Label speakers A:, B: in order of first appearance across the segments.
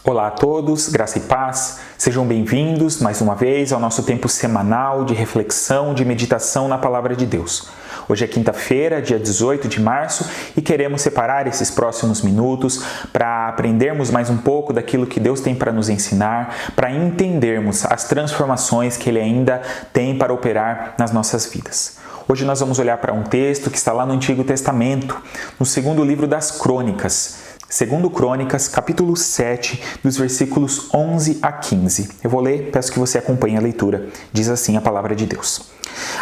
A: Olá a todos, graça e paz, sejam bem-vindos mais uma vez ao nosso tempo semanal de reflexão, de meditação na Palavra de Deus. Hoje é quinta-feira, dia 18 de março, e queremos separar esses próximos minutos para aprendermos mais um pouco daquilo que Deus tem para nos ensinar, para entendermos as transformações que Ele ainda tem para operar nas nossas vidas. Hoje nós vamos olhar para um texto que está lá no Antigo Testamento, no segundo livro das Crônicas. Segundo Crônicas, capítulo 7, dos versículos 11 a 15. Eu vou ler, peço que você acompanhe a leitura. Diz assim a palavra de Deus.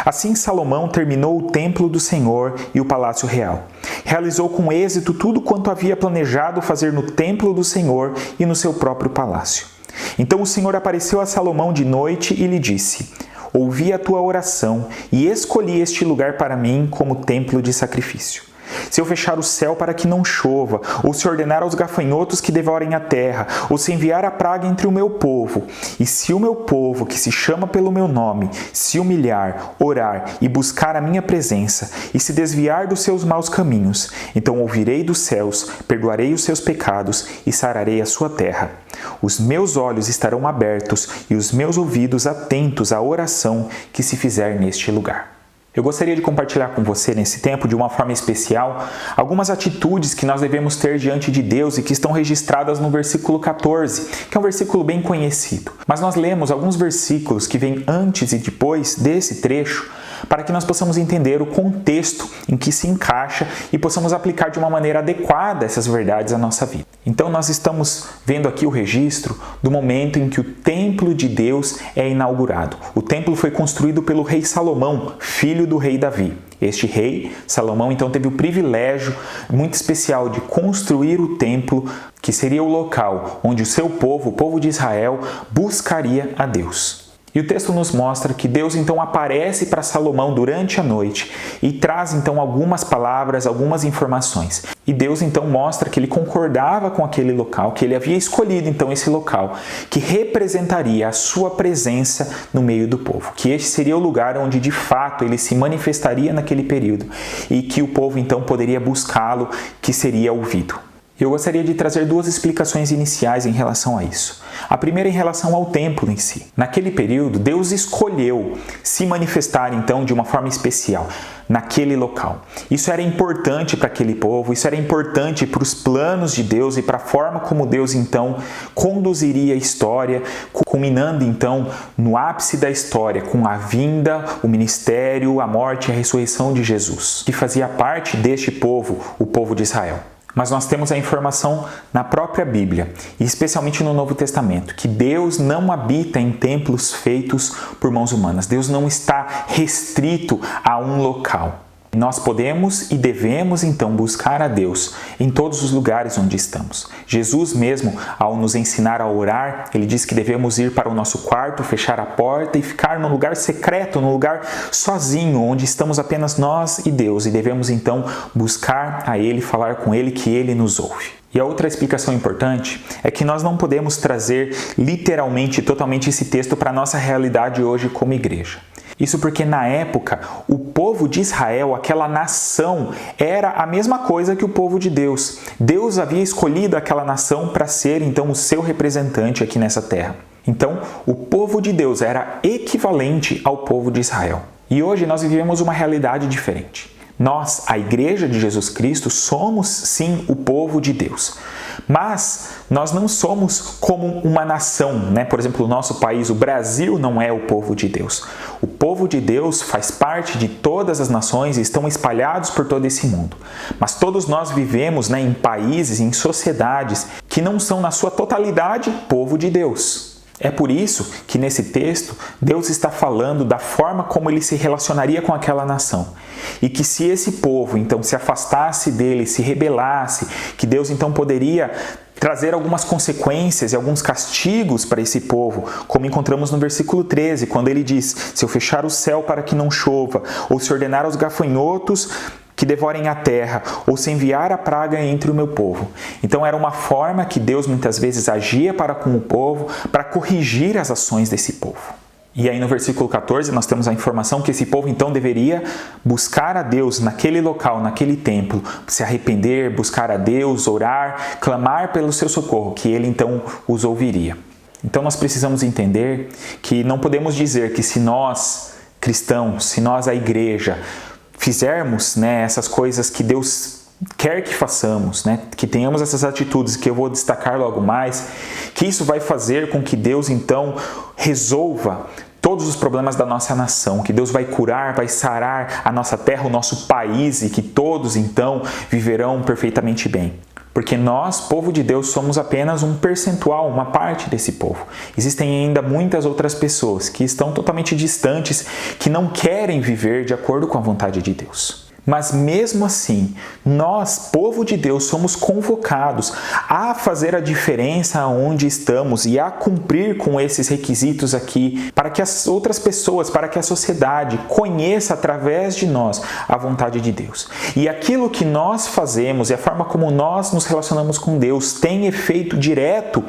A: Assim Salomão terminou o templo do Senhor e o palácio real. Realizou com êxito tudo quanto havia planejado fazer no templo do Senhor e no seu próprio palácio. Então o Senhor apareceu a Salomão de noite e lhe disse: Ouvi a tua oração e escolhi este lugar para mim como templo de sacrifício. Se eu fechar o céu para que não chova, ou se ordenar aos gafanhotos que devorem a terra, ou se enviar a praga entre o meu povo, e se o meu povo, que se chama pelo meu nome, se humilhar, orar e buscar a minha presença, e se desviar dos seus maus caminhos, então ouvirei dos céus, perdoarei os seus pecados e sararei a sua terra. Os meus olhos estarão abertos e os meus ouvidos atentos à oração que se fizer neste lugar. Eu gostaria de compartilhar com você, nesse tempo, de uma forma especial, algumas atitudes que nós devemos ter diante de Deus e que estão registradas no versículo 14, que é um versículo bem conhecido. Mas nós lemos alguns versículos que vêm antes e depois desse trecho para que nós possamos entender o contexto em que se encaixa e possamos aplicar de uma maneira adequada essas verdades à nossa vida. Então nós estamos vendo aqui o registro do momento em que o templo de Deus é inaugurado. O templo foi construído pelo rei Salomão, filho do rei Davi. Este rei, Salomão, então teve o privilégio muito especial de construir o templo, que seria o local onde o seu povo, o povo de Israel, buscaria a Deus. E o texto nos mostra que Deus então aparece para Salomão durante a noite e traz então algumas palavras, algumas informações. E Deus então mostra que ele concordava com aquele local, que ele havia escolhido então esse local, que representaria a sua presença no meio do povo. Que este seria o lugar onde de fato ele se manifestaria naquele período e que o povo então poderia buscá-lo, que seria ouvido. Eu gostaria de trazer duas explicações iniciais em relação a isso. A primeira em relação ao templo em si. Naquele período, Deus escolheu se manifestar então de uma forma especial naquele local. Isso era importante para aquele povo, isso era importante para os planos de Deus e para a forma como Deus então conduziria a história, culminando então no ápice da história com a vinda, o ministério, a morte e a ressurreição de Jesus, que fazia parte deste povo, o povo de Israel. Mas nós temos a informação na própria Bíblia, e especialmente no Novo Testamento, que Deus não habita em templos feitos por mãos humanas. Deus não está restrito a um local. Nós podemos e devemos então buscar a Deus em todos os lugares onde estamos. Jesus mesmo, ao nos ensinar a orar, ele diz que devemos ir para o nosso quarto, fechar a porta e ficar num lugar secreto, num lugar sozinho, onde estamos apenas nós e Deus, e devemos então buscar a Ele, falar com Ele, que Ele nos ouve. E a outra explicação importante é que nós não podemos trazer literalmente, totalmente esse texto para a nossa realidade hoje como igreja. Isso porque na época, o povo de Israel, aquela nação, era a mesma coisa que o povo de Deus. Deus havia escolhido aquela nação para ser então o seu representante aqui nessa terra. Então, o povo de Deus era equivalente ao povo de Israel. E hoje nós vivemos uma realidade diferente. Nós, a Igreja de Jesus Cristo, somos sim o povo de Deus. Mas nós não somos como uma nação, né? Por exemplo, o nosso país, o Brasil, não é o povo de Deus. O povo de Deus faz parte de todas as nações e estão espalhados por todo esse mundo. Mas todos nós vivemos, né, em países, em sociedades que não são na sua totalidade povo de Deus. É por isso que nesse texto Deus está falando da forma como ele se relacionaria com aquela nação. E que se esse povo então se afastasse dele, se rebelasse, que Deus então poderia trazer algumas consequências e alguns castigos para esse povo, como encontramos no versículo 13, quando ele diz: se eu fechar o céu para que não chova, ou se ordenar aos gafanhotos que devorem a terra, ou se enviar a praga entre o meu povo. Então era uma forma que Deus muitas vezes agia para com o povo, para corrigir as ações desse povo. E aí no versículo 14 nós temos a informação que esse povo então deveria buscar a Deus naquele local, naquele templo, se arrepender, buscar a Deus, orar, clamar pelo seu socorro, que ele então os ouviria. Então nós precisamos entender que não podemos dizer que se nós, cristãos, se nós, a igreja, fizermos, essas coisas que Deus quer que façamos, que tenhamos essas atitudes que eu vou destacar logo mais, que isso vai fazer com que Deus então resolva todos os problemas da nossa nação, que Deus vai curar, vai sarar a nossa terra, o nosso país e que todos então viverão perfeitamente bem. Porque nós, povo de Deus, somos apenas um percentual, uma parte desse povo. Existem ainda muitas outras pessoas que estão totalmente distantes, que não querem viver de acordo com a vontade de Deus. Mas mesmo assim, nós, povo de Deus, somos convocados a fazer a diferença onde estamos e a cumprir com esses requisitos aqui, para que as outras pessoas, para que a sociedade conheça através de nós a vontade de Deus. E aquilo que nós fazemos e a forma como nós nos relacionamos com Deus tem efeito direto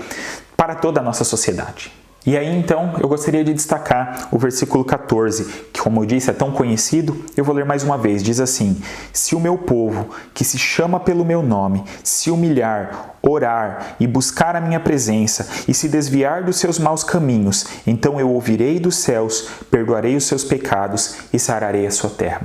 A: para toda a nossa sociedade. E aí então eu gostaria de destacar o versículo 14, que como eu disse é tão conhecido, eu vou ler mais uma vez, diz assim: se o meu povo, que se chama pelo meu nome, se humilhar, orar e buscar a minha presença e se desviar dos seus maus caminhos, então eu ouvirei dos céus, perdoarei os seus pecados e sararei a sua terra.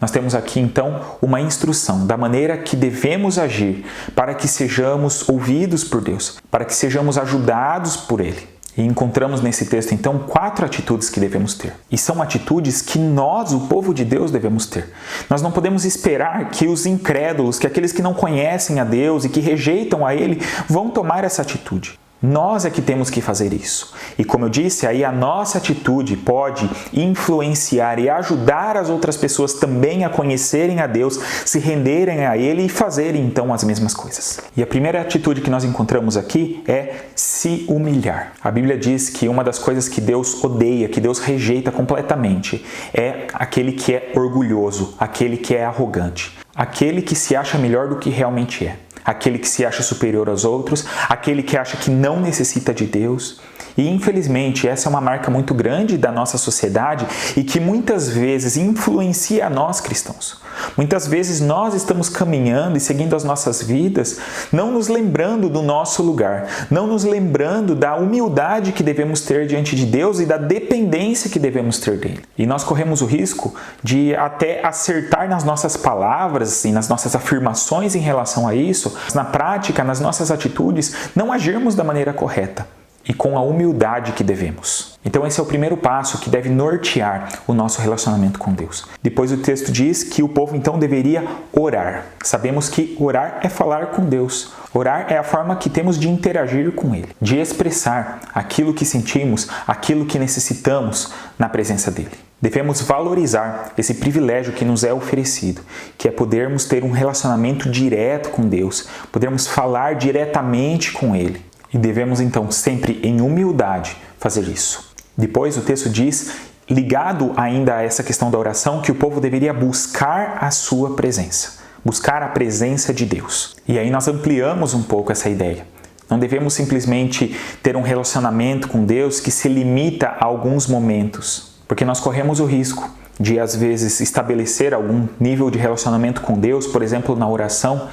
A: Nós temos aqui então uma instrução da maneira que devemos agir para que sejamos ouvidos por Deus, para que sejamos ajudados por Ele. E encontramos nesse texto, então, 4 atitudes que devemos ter. E são atitudes que nós, o povo de Deus, devemos ter. Nós não podemos esperar que os incrédulos, que aqueles que não conhecem a Deus e que rejeitam a Ele, vão tomar essa atitude. Nós é que temos que fazer isso. E como eu disse, aí a nossa atitude pode influenciar e ajudar as outras pessoas também a conhecerem a Deus, se renderem a Ele e fazerem então as mesmas coisas. E a primeira atitude que nós encontramos aqui é se humilhar. A Bíblia diz que uma das coisas que Deus odeia, que Deus rejeita completamente, é aquele que é orgulhoso, aquele que é arrogante, aquele que se acha melhor do que realmente é. Aquele que se acha superior aos outros, aquele que acha que não necessita de Deus. E infelizmente essa é uma marca muito grande da nossa sociedade e que muitas vezes influencia a nós cristãos. Muitas vezes nós estamos caminhando e seguindo as nossas vidas, não nos lembrando do nosso lugar, não nos lembrando da humildade que devemos ter diante de Deus e da dependência que devemos ter dele. E nós corremos o risco de até acertar nas nossas palavras e nas nossas afirmações em relação a isso, na prática, nas nossas atitudes, não agirmos da maneira correta e com a humildade que devemos. Então esse é o primeiro passo que deve nortear o nosso relacionamento com Deus. Depois o texto diz que o povo então deveria orar. Sabemos que orar é falar com Deus. Orar é a forma que temos de interagir com Ele, de expressar aquilo que sentimos, aquilo que necessitamos na presença dEle. Devemos valorizar esse privilégio que nos é oferecido, que é podermos ter um relacionamento direto com Deus, podermos falar diretamente com Ele. E devemos então sempre em humildade fazer isso. Depois o texto diz, ligado ainda a essa questão da oração, que o povo deveria buscar a sua presença, buscar a presença de Deus. E aí nós ampliamos um pouco essa ideia. Não devemos simplesmente ter um relacionamento com Deus que se limita a alguns momentos, porque nós corremos o risco de, às vezes, estabelecer algum nível de relacionamento com Deus, por exemplo, na oração,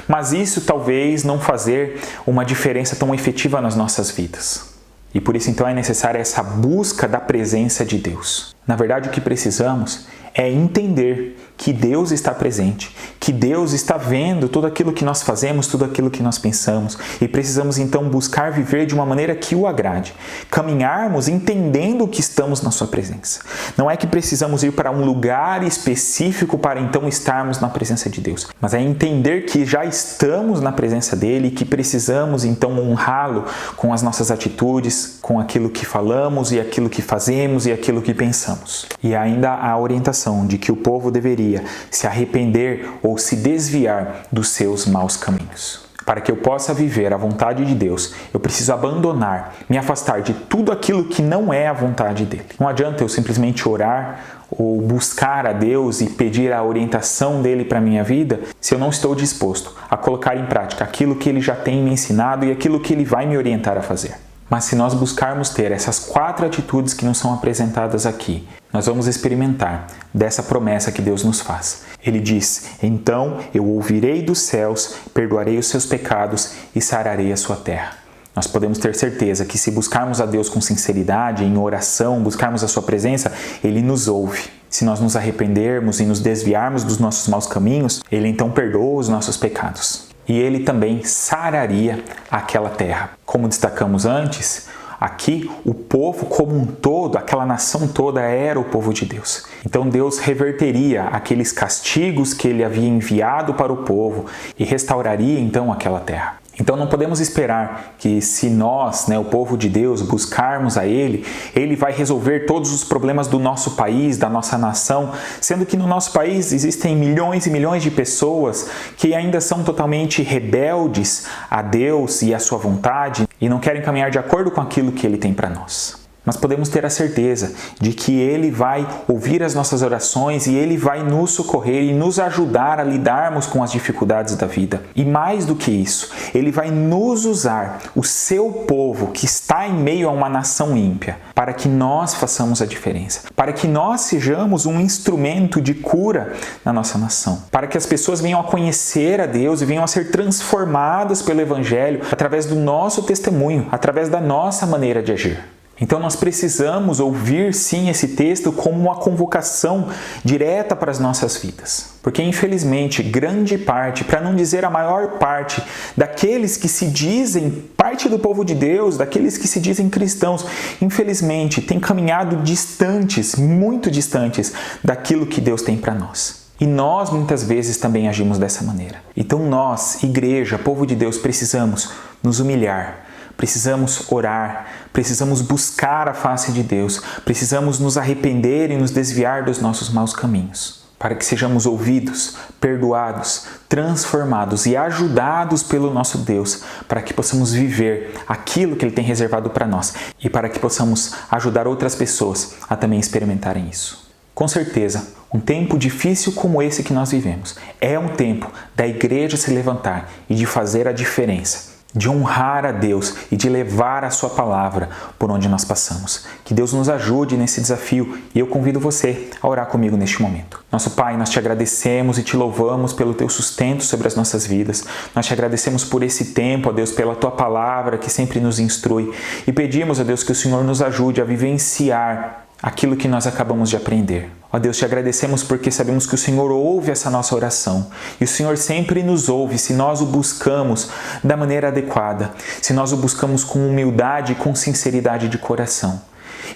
A: mas isso talvez não fazer uma diferença tão efetiva nas nossas vidas. E por isso, então, é necessária essa busca da presença de Deus. Na verdade, o que precisamos é entender que Deus está presente, que Deus está vendo tudo aquilo que nós fazemos, tudo aquilo que nós pensamos, e precisamos então buscar viver de uma maneira que o agrade, caminharmos entendendo que estamos na sua presença. Não é que precisamos ir para um lugar específico para então estarmos na presença de Deus, mas é entender que já estamos na presença dele e que precisamos então honrá-lo com as nossas atitudes, com aquilo que falamos e aquilo que fazemos e aquilo que pensamos. E ainda a orientação de que o povo deveria se arrepender ou se desviar dos seus maus caminhos. Para que eu possa viver a vontade de Deus, eu preciso abandonar, me afastar de tudo aquilo que não é a vontade dele. Não adianta eu simplesmente orar ou buscar a Deus e pedir a orientação dele para a minha vida se eu não estou disposto a colocar em prática aquilo que ele já tem me ensinado e aquilo que ele vai me orientar a fazer. Mas se nós buscarmos ter essas 4 atitudes que nos são apresentadas aqui, nós vamos experimentar dessa promessa que Deus nos faz. Ele diz: então eu ouvirei dos céus, perdoarei os seus pecados e sararei a sua terra. Nós podemos ter certeza que se buscarmos a Deus com sinceridade, em oração, buscarmos a sua presença, Ele nos ouve. Se nós nos arrependermos e nos desviarmos dos nossos maus caminhos, Ele então perdoa os nossos pecados. E Ele também sararia aquela terra. Como destacamos antes, aqui o povo como um todo, aquela nação toda era o povo de Deus. Então Deus reverteria aqueles castigos que Ele havia enviado para o povo e restauraria então aquela terra. Então não podemos esperar que se nós, o povo de Deus, buscarmos a Ele, Ele vai resolver todos os problemas do nosso país, da nossa nação, sendo que no nosso país existem milhões e milhões de pessoas que ainda são totalmente rebeldes a Deus e a sua vontade e não querem caminhar de acordo com aquilo que Ele tem para nós. Mas podemos ter a certeza de que Ele vai ouvir as nossas orações e Ele vai nos socorrer e nos ajudar a lidarmos com as dificuldades da vida. E mais do que isso, Ele vai nos usar, o seu povo que está em meio a uma nação ímpia, para que nós façamos a diferença, para que nós sejamos um instrumento de cura na nossa nação, para que as pessoas venham a conhecer a Deus e venham a ser transformadas pelo Evangelho através do nosso testemunho, através da nossa maneira de agir. Então nós precisamos ouvir sim esse texto como uma convocação direta para as nossas vidas. Porque infelizmente grande parte, para não dizer a maior parte, daqueles que se dizem parte do povo de Deus, daqueles que se dizem cristãos, infelizmente têm caminhado distantes, muito distantes daquilo que Deus tem para nós. E nós muitas vezes também agimos dessa maneira. Então nós, igreja, povo de Deus, precisamos nos humilhar. Precisamos orar, precisamos buscar a face de Deus, precisamos nos arrepender e nos desviar dos nossos maus caminhos, para que sejamos ouvidos, perdoados, transformados e ajudados pelo nosso Deus, para que possamos viver aquilo que Ele tem reservado para nós e para que possamos ajudar outras pessoas a também experimentarem isso. Com certeza, um tempo difícil como esse que nós vivemos é um tempo da igreja se levantar e de fazer a diferença, de honrar a Deus e de levar a sua palavra por onde nós passamos. Que Deus nos ajude nesse desafio e eu convido você a orar comigo neste momento. Nosso Pai, nós te agradecemos e te louvamos pelo teu sustento sobre as nossas vidas. Nós te agradecemos por esse tempo, ó Deus, pela tua palavra que sempre nos instrui e pedimos, ó Deus, que o Senhor nos ajude a vivenciar aquilo que nós acabamos de aprender. Ó Deus, te agradecemos porque sabemos que o Senhor ouve essa nossa oração. E o Senhor sempre nos ouve se nós o buscamos da maneira adequada, se nós o buscamos com humildade e com sinceridade de coração.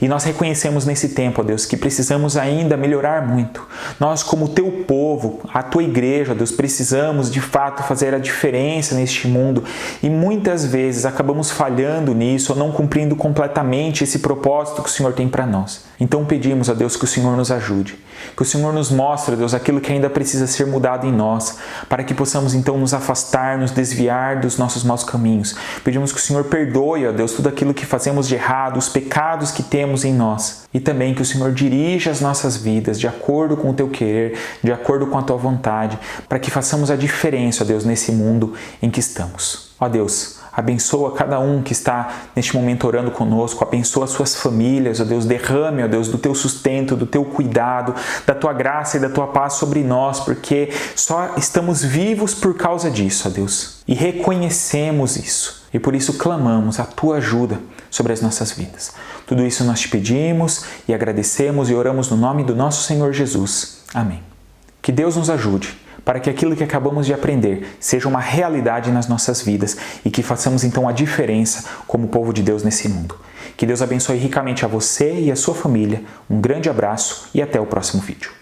A: E nós reconhecemos nesse tempo, ó Deus, que precisamos ainda melhorar muito. Nós, como teu povo, a tua igreja, ó Deus, precisamos de fato fazer a diferença neste mundo e muitas vezes acabamos falhando nisso ou não cumprindo completamente esse propósito que o Senhor tem para nós. Então pedimos, ó Deus, que o Senhor nos ajude, que o Senhor nos mostre, ó Deus, aquilo que ainda precisa ser mudado em nós, para que possamos então nos afastar, nos desviar dos nossos maus caminhos. Pedimos que o Senhor perdoe, ó Deus, tudo aquilo que fazemos de errado, os pecados que temos em nós. E também que o Senhor dirija as nossas vidas de acordo com o teu querer, de acordo com a tua vontade, para que façamos a diferença, ó Deus, nesse mundo em que estamos. Ó Deus, abençoa cada um que está neste momento orando conosco, abençoa as suas famílias, ó Deus, derrame, ó Deus, do teu sustento, do teu cuidado, da tua graça e da tua paz sobre nós, porque só estamos vivos por causa disso, ó Deus, e reconhecemos isso, e por isso clamamos a tua ajuda sobre as nossas vidas. Tudo isso nós te pedimos e agradecemos e oramos no nome do nosso Senhor Jesus. Amém. Que Deus nos ajude para que aquilo que acabamos de aprender seja uma realidade nas nossas vidas e que façamos então a diferença como povo de Deus nesse mundo. Que Deus abençoe ricamente a você e a sua família. Um grande abraço e até o próximo vídeo.